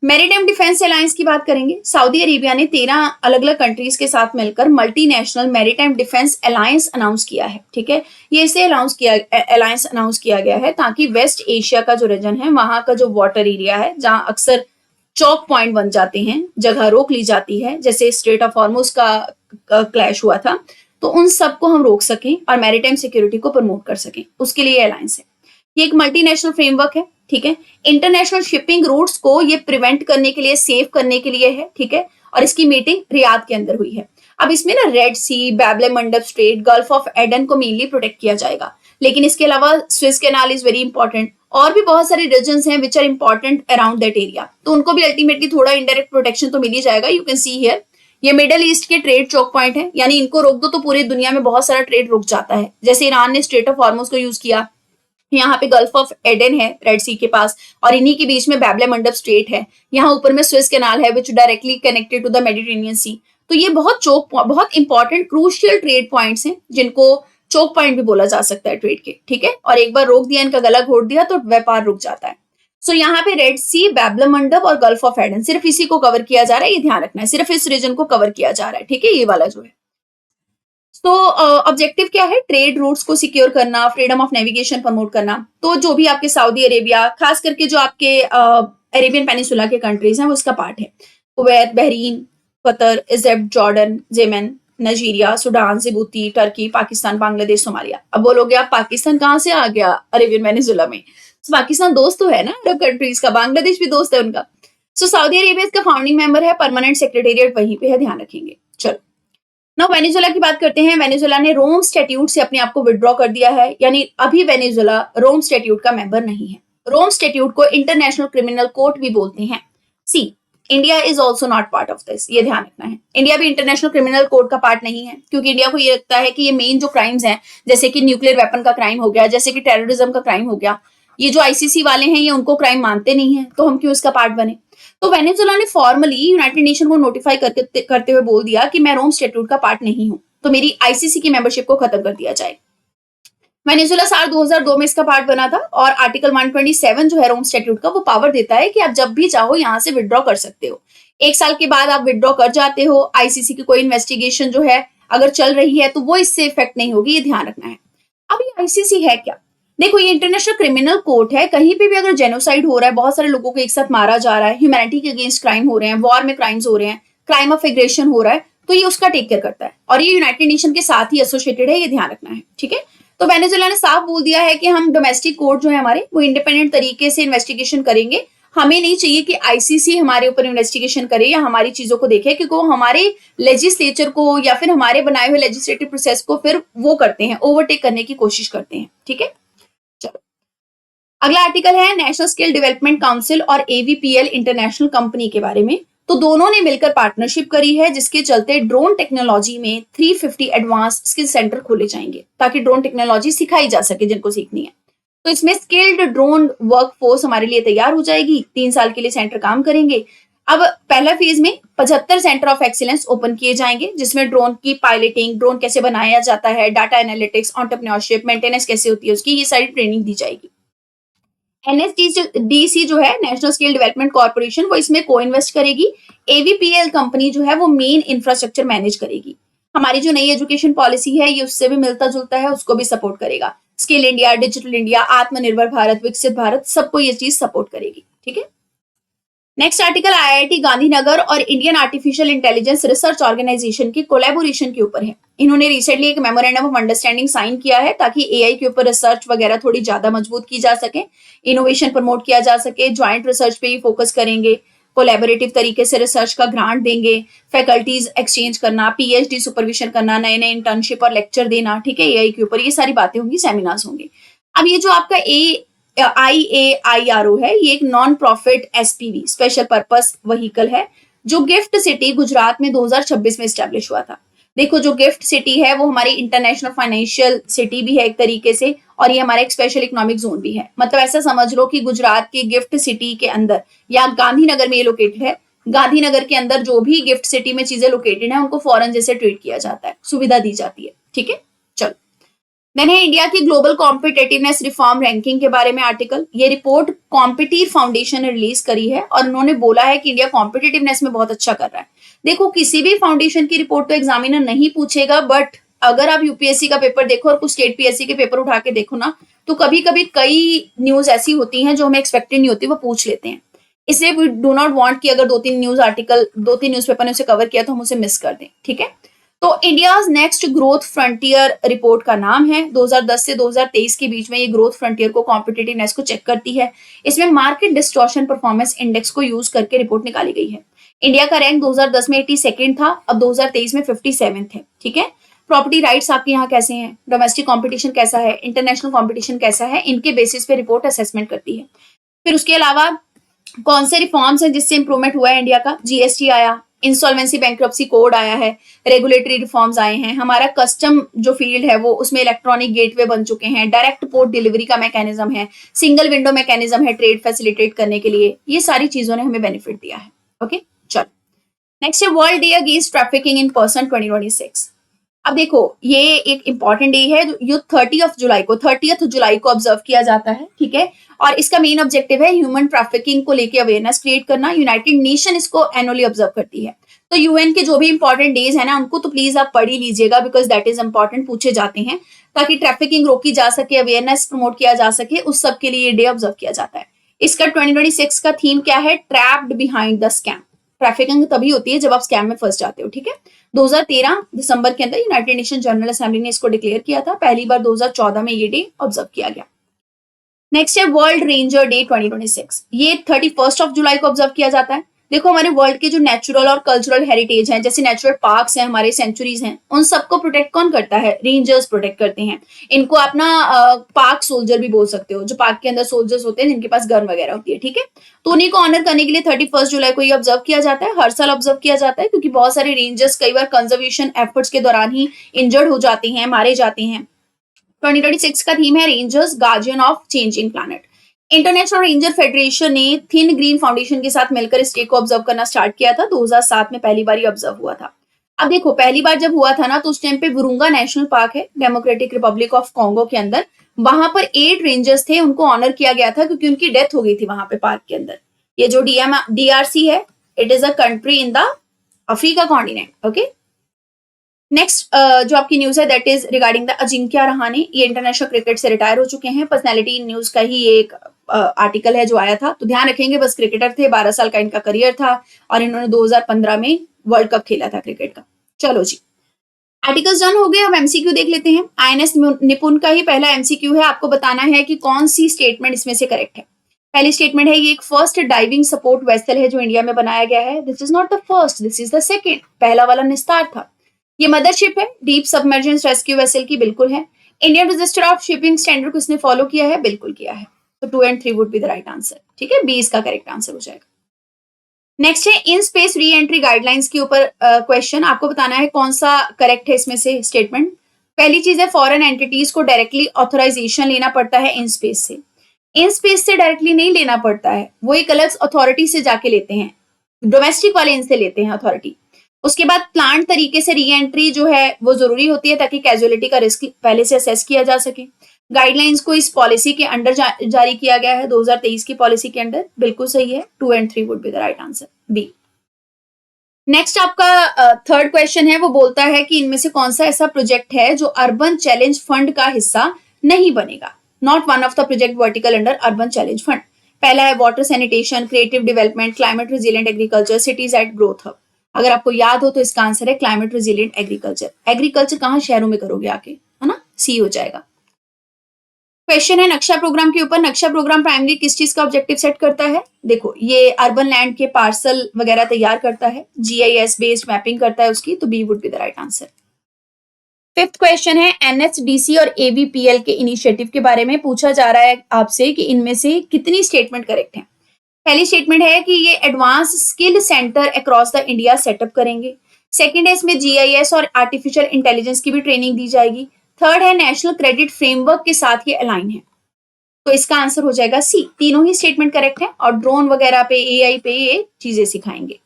मैरीटाइम डिफेंस अलायंस की बात करेंगे। सऊदी अरेबिया ने 13 अलग अलग कंट्रीज के साथ मिलकर multinational maritime defence alliance announce किया है। ठीक है, ये इसे अलायंस अनाउंस किया गया है ताकि वेस्ट एशिया का जो रीजन है, वहां का जो वाटर एरिया है, जहां अक्सर चौक पॉइंट बन जाते हैं, जगह रोक ली जाती है, जैसे स्ट्रेट ऑफ हॉर्मुज का क्लैश हुआ था, तो उन सबको हम रोक सकें और मैरीटाइम सिक्योरिटी को प्रमोट कर सकें, उसके लिए अलायंस है। ये एक मल्टीनेशनल फ्रेमवर्क है। ठीक है, इंटरनेशनल शिपिंग रूट्स को ये प्रिवेंट करने के लिए, सेव करने के लिए है। ठीक है, और इसकी मीटिंग रियाद के अंदर हुई है। अब इसमें ना red sea, Bab el Mandeb strait, gulf of Aden को मेनली प्रोटेक्ट किया जाएगा, लेकिन इसके अलावा Suez canal is very important, और भी बहुत सारे रीजन्स हैं which are important around that area, तो उनको भी अल्टीमेटली थोड़ा इनडायरेक्ट प्रोटेक्शन तो मिल ही जाएगा। यू कैन सी हियर, ये मिडल ईस्ट के ट्रेड चौक पॉइंट है, यानी इनको रोक दो तो पूरी दुनिया में बहुत सारा ट्रेड रुक जाता है। जैसे ईरान ने स्ट्रेट ऑफ हॉर्मुज को यूज किया, यहाँ पे गल्फ ऑफ एडन है रेड सी के पास, और इन्हीं के बीच में बैबले मंडप स्ट्रेट है, यहाँ ऊपर में स्विस कैनाल है which directly connected to the Mediterranean sea. तो ये बहुत इंपॉर्टेंट क्रूशियल ट्रेड पॉइंट्स हैं, जिनको चोक पॉइंट भी बोला जा सकता है ट्रेड के। ठीक है, और एक बार रोक दिया, इनका गला घोट दिया तो व्यापार रुक जाता है। सो यहाँ पे रेड सी, बैबले मंडप और गल्फ ऑफ एडन, सिर्फ इसी को कवर किया जा रहा है, ये ध्यान रखना है, सिर्फ इस रीजन को कवर किया जा रहा है। ठीक है, ये वाला जो है। तो ऑब्जेक्टिव क्या है? ट्रेड रूट्स को सिक्योर करना, फ्रीडम ऑफ नेविगेशन प्रमोट करना। तो जो भी आपके सऊदी अरेबिया, खास करके जो आपके अरेबियन पेनिसुला के कंट्रीज हैं, वो इसका पार्ट है। Kuwait, Bahrain, Qatar, Egypt, Jordan, Yemen, Nigeria, Sudan, Djibouti, Turkey, Pakistan, Bangladesh, Somalia. अब बोलोगे आप पाकिस्तान कहाँ से आ गया अरेबियन पेनिसुला में? तो पाकिस्तान दोस्त तो है ना अरब कंट्रीज का, बांग्लादेश भी दोस्त है उनका। सो सऊदी अरेबिया इसका फाउंडिंग मेंबर है, परमानेंट सेक्रेटेरिएट वहीं पे है, ध्यान रखेंगे। चलो, नाउ वेनेजुएला की बात करते हैं। वेनेजुएला ने रोम स्टैट्यूट से अपने आप को विड्रॉ कर दिया है, यानी अभी वेनेजुएला रोम स्टैट्यूट का मेंबर नहीं है। रोम स्टैट्यूट को इंटरनेशनल क्रिमिनल कोर्ट भी बोलते हैं। See, India is also not part of this, ये ध्यान रखना है। इंडिया भी इंटरनेशनल क्रिमिनल कोर्ट का पार्ट नहीं है, क्योंकि इंडिया को ये लगता है कि ये मेन जो क्राइम्स हैं, जैसे कि न्यूक्लियर वेपन का क्राइम हो गया, जैसे कि टेररिज्म का क्राइम हो गया, ये जो आईसीसी वाले हैं ये उनको क्राइम मानते नहीं है, तो हम क्यों इसका पार्ट बने? तो वेनेजुएला ने फॉर्मली यूनाइटेड नेशन को नोटिफाई करते हुए बोल दिया कि मैं रोम स्टैट्यूट का पार्ट नहीं हूं, तो मेरी आईसीसी की मेंबरशिप को खत्म कर दिया जाए। वेनेजुएला साल 2002 में इसका पार्ट बना था, और आर्टिकल 127 जो है रोम स्टैट्यूट का, वो पावर देता है कि आप जब भी चाहो यहां से विड्रॉ कर सकते हो। एक साल के बाद आप विड्रॉ कर जाते हो। आईसीसी की कोई इन्वेस्टिगेशन जो है अगर चल रही है तो वो इससे इफेक्ट नहीं होगी, ये ध्यान रखना है। अब ये आईसीसी है क्या? देखो, ये इंटरनेशनल क्रिमिनल कोर्ट है। कहीं पे भी अगर जेनोसाइड हो रहा है, बहुत सारे लोगों को एक साथ मारा जा रहा है, ह्यूमैनिटी के अगेंस्ट क्राइम हो रहे हैं, वॉर में क्राइम्स हो रहे हैं, क्राइम ऑफ एग्रेशन हो रहा है, तो ये उसका टेक केयर करता है, और ये यूनाइटेड नेशन के साथ ही एसोसिएटेड है, ये ध्यान रखना है। ठीक है, तो वेनेजुएला ने साफ बोल दिया है कि हम डोमेस्टिक कोर्ट जो है हमारे, वो इंडिपेंडेंट तरीके से इन्वेस्टिगेशन करेंगे। हमें नहीं चाहिए कि आईसीसी हमारे ऊपर इन्वेस्टिगेशन करे या हमारी चीजों को देखे, क्योंकि वो हमारे लेजिस्लेचर को या फिर हमारे बनाए हुए लेजिस्लेटिव प्रोसेस को फिर वो करते हैं, ओवरटेक करने की कोशिश करते हैं। ठीक है, चलो, अगला आर्टिकल है नेशनल स्किल डेवलपमेंट काउंसिल और एवीपीएल इंटरनेशनल कंपनी के बारे में। तो दोनों ने मिलकर पार्टनरशिप करी है, जिसके चलते ड्रोन टेक्नोलॉजी में 350 एडवांस स्किल सेंटर खोले जाएंगे, ताकि ड्रोन टेक्नोलॉजी सिखाई जा सके जिनको सीखनी है। तो इसमें स्किल्ड ड्रोन वर्कफोर्स हमारे लिए तैयार हो जाएगी। 3 साल के लिए सेंटर काम करेंगे। अब पहला फेज में 75 सेंटर ऑफ एक्सीलेंस ओपन किए जाएंगे, जिसमें ड्रोन की पायलटिंग, ड्रोन कैसे बनाया जाता है, डाटा एनालिटिक्स, एंटरप्रेन्योरशिप, मेंटेनेंस कैसे होती है उसकी, ये सारी ट्रेनिंग दी जाएगी। एनएसडीसी जो है, नेशनल स्किल डेवलपमेंट कॉर्पोरेशन, वो इसमें को इन्वेस्ट करेगी। एवीपीएल कंपनी जो है वो मेन इंफ्रास्ट्रक्चर मैनेज करेगी। हमारी जो नई एजुकेशन पॉलिसी है ये उससे भी मिलता जुलता है, उसको भी सपोर्ट करेगा। स्किल इंडिया, डिजिटल इंडिया, आत्मनिर्भर भारत, विकसित भारत, सबको ये चीज सपोर्ट करेगी। ठीक है, नेक्स्ट आर्टिकल आईआईटी गांधीनगर और Indian artificial intelligence research organisation की कोलैबोरेशन के ऊपर है। इन्होंने रिसेंटली एक मेमोरेंडम ऑफ अंडरस्टैंडिंग साइन किया है, ताकि एआई के ऊपर रिसर्च वगैरह थोड़ी ज्यादा मजबूत की जा सके, इनोवेशन प्रमोट किया जा सके। ज्वाइंट रिसर्च पे ही फोकस करेंगे, कोलैबोरेटिव तरीके से रिसर्च का ग्रांट देंगे, फैकल्टीज एक्सचेंज करना, पीएचडी सुपरविजन करना, नए नए इंटर्नशिप और लेक्चर देना। ठीक है, एआई के ऊपर ये सारी बातें होंगी, सेमिनार्स होंगे। अब ये जो आपका IAIRO है, ये एक non profit SPV special purpose vehicle है जो गिफ्ट सिटी गुजरात में 2026 में स्टैब्लिश हुआ था। देखो जो गिफ्ट सिटी है वो हमारी इंटरनेशनल फाइनेंशियल सिटी भी है एक तरीके से, और ये हमारा एक स्पेशल इकोनॉमिक जोन भी है। मतलब ऐसा समझ लो कि गुजरात के गिफ्ट सिटी के अंदर या गांधीनगर में ये लोकेटेड है, गांधीनगर के अंदर जो भी गिफ्ट सिटी में चीजें लोकेटेड है उनको फॉरेन जैसे ट्रीट किया जाता है, सुविधा दी जाती है। ठीक है, चलो देन है इंडिया की ग्लोबल कॉम्पिटेटिवनेस रिफॉर्म रैंकिंग के बारे में आर्टिकल। ये रिपोर्ट कॉम्पिटिव फाउंडेशन ने रिलीज करी है और उन्होंने बोला है कि इंडिया कॉम्पिटेटिवनेस में बहुत अच्छा कर रहा है। देखो किसी भी फाउंडेशन की रिपोर्ट तो एग्जामिनर नहीं पूछेगा, बट अगर आप यूपीएससी का पेपर देखो और कुछ स्टेट पीएससी के पेपर उठा के देखो ना, तो कभी कभी कई न्यूज ऐसी होती हैं जो हमें एक्सपेक्टेड नहीं होती, वो पूछ लेते हैं। इसलिए वी डू नॉट वांट कि अगर 2-3 न्यूज आर्टिकल 2-3 न्यूज़पेपर ने उसे कवर किया तो हम उसे मिस कर दें। ठीक है, तो India's next growth frontier report का नाम है। 2010 से 2023 के बीच में ये ग्रोथ फ्रंटियर को कॉम्पिटिटिवनेस को चेक करती है। इसमें मार्केट डिस्टॉर्शन परफॉर्मेंस इंडेक्स को यूज करके रिपोर्ट निकाली गई है। इंडिया का रैंक 2010 में 82 था, अब 2023 में 57 है। ठीक है, प्रॉपर्टी राइट्स आपके यहाँ कैसे हैं, डोमेस्टिक कॉम्पिटिशन कैसा है, इंटरनेशनल कॉम्पिटिशन कैसा है, इनके बेसिस पे रिपोर्ट असेसमेंट करती है। फिर उसके अलावा कौन से रिफॉर्म्स हैं जिससे इंप्रूवमेंट हुआ है इंडिया का, जीएसटी आया, इंसॉल्वेंसी बैंक्रप्सी कोड आया है, रेगुलेटरी रिफॉर्म्स आए हैं, हमारा कस्टम जो फील्ड है वो उसमें इलेक्ट्रॉनिक गेटवे बन चुके हैं, डायरेक्ट पोर्ट डिलीवरी का मैकेनिज्म है, सिंगल विंडो मैकेनिज्म है ट्रेड फैसिलिटेट करने के लिए। ये सारी चीजों ने हमें बेनिफिट दिया है। ओके, चलो नेक्स्ट है world day against trafficking in person 2026। अब देखो ये एक इंपॉर्टेंट डे है जो 30th जुलाई को ऑब्जर्व किया जाता है। ठीक है, और इसका मेन ऑब्जेक्टिव है ह्यूमन ट्रैफिकिंग को लेके अवेयरनेस क्रिएट करना। यूनाइटेड नेशन इसको एनुअली ऑब्जर्व करती है। तो यूएन के जो भी इंपॉर्टेंट डेज है ना उनको तो प्लीज आप पढ़ ही लीजिएगा, बिकॉज दैट इज इंपॉर्टेंट, पूछे जाते हैं, ताकि ट्रैफिकिंग रोकी जा सके, अवेयरनेस प्रमोट किया जा सके, उस सब के लिए ये डे ऑब्जर्व किया जाता है। इसका 2026 का थीम क्या है, trapped behind the scam. Trafficking तभी होती है जब आप स्कैम में फंस जाते हो। ठीक है, 2013 दिसंबर के अंदर यूनाइटेड नेशन जनरल असेंबली ने इसको डिक्लेयर किया था। पहली बार 2014 में ये डे ऑब्जर्व किया गया। नेक्स्ट है वर्ल्ड रेंजर डे 2026। ये 31 जुलाई को ऑब्जर्व किया जाता है। देखो हमारे वर्ल्ड के जो नेचुरल और कल्चरल हेरिटेज हैं, जैसे नेचुरल पार्क्स हैं, हमारे सेंचुरीज हैं, उन सबको प्रोटेक्ट कौन करता है, रेंजर्स प्रोटेक्ट करते हैं। इनको आप ना पार्क सोल्जर भी बोल सकते हो, जो पार्क के अंदर सोल्जर्स होते हैं जिनके पास गन वगैरह होती है। ठीक है, तो उन्हीं को ऑनर करने के लिए 31 जुलाई को ये ऑब्जर्व किया जाता है। हर साल ऑब्जर्व किया जाता है क्योंकि बहुत सारे रेंजर्स कई बार कंजर्वेशन एफर्ट्स के दौरान ही इंजर्ड हो जाते हैं, मारे जाते हैं। 2026 का थीम है rangers guardian of changing planet. International ranger federation ने थिन ग्रीन फाउंडेशन के साथ मिलकर इस डे को ऑब्जर्व करना स्टार्ट किया था। 2007 में पहली बार ऑब्जर्व हुआ था। अब देखो पहली बार जब हुआ था ना तो उस टाइम पे वरुंगा नेशनल पार्क है डेमोक्रेटिक रिपब्लिक ऑफ कॉन्गो के अंदर, वहां पर 8 रेंजर्स थे, उनको ऑनर किया गया था क्योंकि उनकी डेथ हो गई थी वहां पे पार्क के अंदर। ये जो DRC है, it is a country in the Africa continent. Okay, next जो आपकी न्यूज है that is regarding the Ajinkya Rahane. ये इंटरनेशनल क्रिकेट से रिटायर हो चुके हैं। पर्सनैलिटी न्यूज का ही एक आर्टिकल है जो आया था, तो ध्यान रखेंगे, बस क्रिकेटर थे, 12 साल का इनका करियर था और इन्होंने 2015 में वर्ल्ड कप खेला था क्रिकेट का। चलो जी, आर्टिकल्स डन हो गए। अब एमसीक्यू देख लेते हैं। INS निपुण का ही पहला एमसीक्यू है, आपको बताना है कि कौन सी स्टेटमेंट इसमें से करेक्ट है। पहली स्टेटमेंट है ये एक फर्स्ट डाइविंग सपोर्ट वेसल है जो इंडिया में बनाया गया है। This is not the first, this is the second. पहला वाला निस्तार था। ये मदरशिप है डीप सबमर्जेंस रेस्क्यू वेसल की, बिल्कुल है। Indian register of shipping standard को इसने फॉलो किया है, बिल्कुल किया है। तो 2 and 3 would be the right answer. ठीक है, बी इसका करेक्ट आंसर हो जाएगा। नेक्स्ट है in space re entry guidelines के ऊपर क्वेश्चन, आपको बताना है कौन सा करेक्ट है इसमें से स्टेटमेंट। पहली चीज है फॉरेन एंटिटीज को डायरेक्टली ऑथराइजेशन लेना पड़ता है इन स्पेस से। इन स्पेस से डायरेक्टली नहीं लेना पड़ता है, वो एक अलग अथॉरिटी से जाके लेते हैं, डोमेस्टिक वाले इनसे लेते हैं अथॉरिटी। उसके बाद प्लांट तरीके से री एंट्री जो है वो जरूरी होती है ताकि कैजुअलिटी का रिस्क पहले से असेस किया जा सके। गाइडलाइंस को इस पॉलिसी के अंडर जारी किया गया है, 2023 की पॉलिसी के अंडर, बिल्कुल सही है। 2 and 3 would be the right answer, B. Next आपका थर्ड क्वेश्चन है, वो बोलता है कि इनमें से कौन सा ऐसा प्रोजेक्ट है जो अर्बन चैलेंज फंड का हिस्सा नहीं बनेगा, not one of the project vertical under urban challenge fund. पहला है water sanitation, creative development, climate resilient agriculture, cities at growth hub. अगर आपको याद हो तो इसका आंसर है क्लाइमेट रेजिलिएंट एग्रीकल्चर। एग्रीकल्चर कहाँ शहरों में करोगे आके, है ना, सी हो जाएगा। क्वेश्चन है नक्शा प्रोग्राम के ऊपर। नक्शा प्रोग्राम प्राइमरी किस चीज का ऑब्जेक्टिव सेट करता है, देखो ये अर्बन लैंड के पार्सल वगैरह तैयार करता है, GIS बेस्ड मैपिंग करता है उसकी, तो B would be the right answer. Fifth question है एनएचडीसी और एवीपीएल के इनिशिएटिव के बारे में पूछा जा रहा है आपसे कि इनमें से कितनी स्टेटमेंट करेक्ट है। पहली स्टेटमेंट है कि ये advance skill centre across the India setup करेंगे। सेकंड है इसमें जीआईएस और आर्टिफिशियल इंटेलिजेंस की भी ट्रेनिंग दी जाएगी। थर्ड है नेशनल क्रेडिट फ्रेमवर्क के साथ ये अलाइन है। तो इसका आंसर हो जाएगा सी। तीनों ही स्टेटमेंट करेक्ट है और ड्रोन वगैरह पे, एआई पे ये चीजें सिखाएंगे।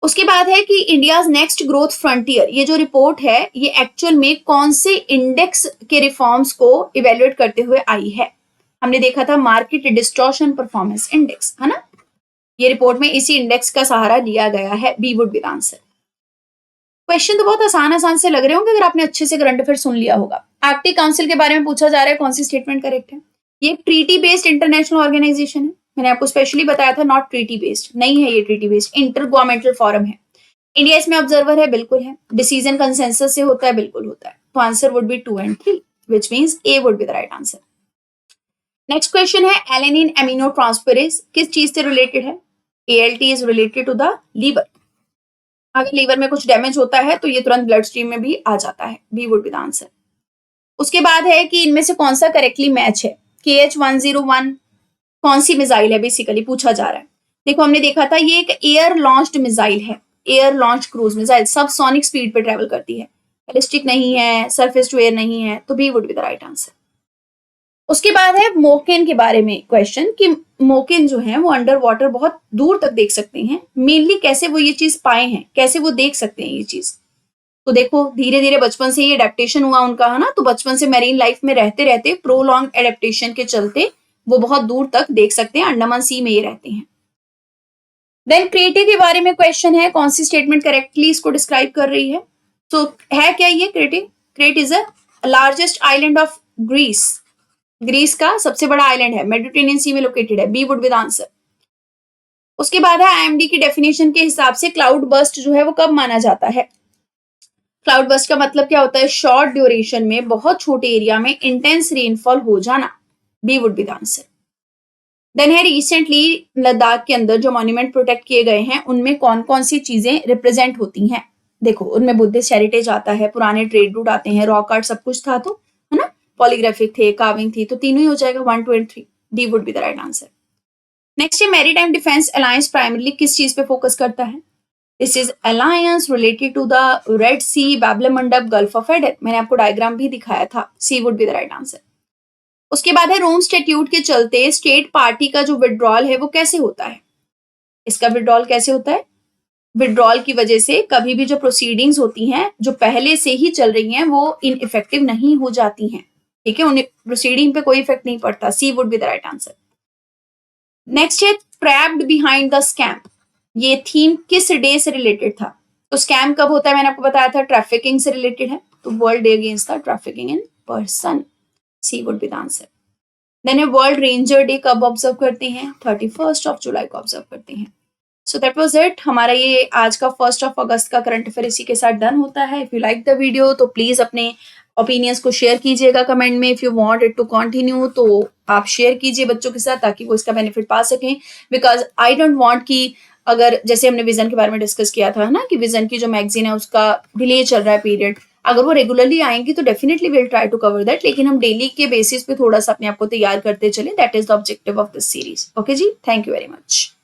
उसके बाद है कि इंडियाज नेक्स्ट ग्रोथ फ्रंटियर, ये जो रिपोर्ट है ये एक्चुअल में कौन से इंडेक्स के रिफॉर्म्स को इवेल्युएट करते हुए आई है। हमने देखा था मार्केट डिस्टॉर्शन परफॉर्मेंस इंडेक्स, है ना। ये रिपोर्ट में इसी इंडेक्स का सहारा लिया गया है। B would be the answer. Question तो बहुत आसान आसान से लग रहे होंगे अगर आपने अच्छे से करंट अफेयर सुन लिया होगा। आर्कटिक काउंसिल के बारे में पूछा जा रहा है, कौन सी स्टेटमेंट करेक्ट है। ये ट्रीटी बेस्ड इंटरनेशनल ऑर्गेनाइजेशन है। मैंने आपको स्पेशली बताया था नॉट ट्रीटी बेस्ड, नहीं है ये treaty based, inter governmental forum है। इंडिया इसमें ऑब्जर्वर है, बिल्कुल है। डिसीजन कंसेंसस से होता है, बिल्कुल होता है। तो answer would be 2 and 3 which means A would be the right answer. Next question है एलेनिन एमिनो ट्रांसफेरेज किस चीज से रिलेटेड है। ALT is related to the liver. अगर लीवर में कुछ डैमेज होता है तो ये तुरंत ब्लड स्ट्रीम में भी आ जाता है। B would be the answer. उसके बाद है कि इनमें से कौन सा करेक्टली मैच है। KH-101 कौन सी मिसाइल है बेसिकली पूछा जा रहा है। देखो हमने देखा था ये एक एयर लॉन्च्ड मिसाइल है, एयर लॉन्च क्रूज मिसाइल, सब सोनिक स्पीड पे ट्रेवल करती है, बैलिस्टिक नहीं है, सरफेस टू एयर नहीं है। तो B would be the right answer. उसके बाद है मोकेन के बारे में क्वेश्चन कि मोकेन जो है वो अंडर वाटर बहुत दूर तक देख सकते हैं। मेनली कैसे वो ये चीज पाए हैं, कैसे वो देख सकते हैं ये चीज। तो देखो धीरे धीरे बचपन से ही एडेप्टेशन हुआ उनका, है ना। तो बचपन से मैरीन लाइफ में रहते रहते प्रोलॉन्ग एडेप्टेशन के चलते वो बहुत दूर तक देख सकते हैं, अंडमान सी में ये रहते हैं। देन क्रेटे के बारे में क्वेश्चन है, कौन सी स्टेटमेंट करेक्टली इसको डिस्क्राइब कर रही है। तो है क्या ये Crete. Crete is a largest island of Greece, Greece का सबसे बड़ा आइलैंड है, मेडिटेरेनियन सी में लोकेटेड है। B would be the answer. उसके बाद है IMD की डेफिनेशन के हिसाब से क्लाउड बर्स्ट जो है वो कब माना जाता है। क्लाउड बर्स्ट का मतलब क्या होता है, शॉर्ट ड्यूरेशन में बहुत छोटे एरिया में इंटेंस रेनफॉल हो जाना। B would be the answer. Then है रिसेंटली लद्दाख के अंदर जो मॉन्यूमेंट प्रोटेक्ट किए गए हैं उनमें कौन कौन सी चीजें रिप्रेजेंट होती हैं। देखो उनमें बुद्धिस्ट हेरिटेज आता है, पुराने ट्रेड रूट आते हैं, रॉक आर्ट सब कुछ था, तो है ना, पॉलीग्राफिक थे, कार्विंग थी, तो तीनों ही हो जाएगा 1, 2 and 3। D would be the right answer. Next है मैरीटाइम डिफेंस अलायंस प्राइमरली किस चीज पे फोकस करता है। This is alliance related to the Red Sea, Bab el Mandeb, gulf of Aiden. मैंने आपको डायग्राम भी दिखाया था। C would be the right answer. उसके बाद है रोम स्टैट्यूट के चलते स्टेट पार्टी का जो विड्रॉल है वो कैसे होता है। इसका विड्रॉल कैसे होता है। विड्रॉल की वजह से कभी भी जो प्रोसीडिंग्स होती हैं जो पहले से ही चल रही हैं वो इनइफेक्टिव नहीं हो जाती हैं, ठीक है, उन्हें प्रोसीडिंग पे कोई इफेक्ट नहीं पड़ता। C would be the right answer. Next है ट्रैप्ड बिहाइंड द स्कैम, ये थीम किस डे से रिलेटेड था। तो स्कैम कब होता है मैंने आपको बताया था, ट्रैफिकिंग से रिलेटेड है, तो world day against the trafficking in person. C would be the answer. Then world ranger day कब ऑब्जर्व करते हैं, 31 जुलाई को ऑब्जर्व करते हैं। सो दैट वाज इट, हमारा ये आज का 1 अगस्त का करंट अफेयर इसी के साथ डन होता है। If you like the video तो प्लीज अपने ओपिनियंस को शेयर कीजिएगा कमेंट में। If you want it to continue तो आप शेयर कीजिए बच्चों के साथ ताकि वो इसका बेनिफिट पा सकें, बिकॉज आई डोंट वांट कि अगर जैसे हमने विजन के बारे में डिस्कस किया था ना कि विजन की जो मैगजीन है उसका डिले चल रहा है पीरियड, अगर वो रेगुलरली आएंगी तो definitely will try to cover that, लेकिन हम डेली के बेसिस पे थोड़ा सा अपने आप को तैयार करते चले। That is the objective of this series. Okay ji, thank you very much.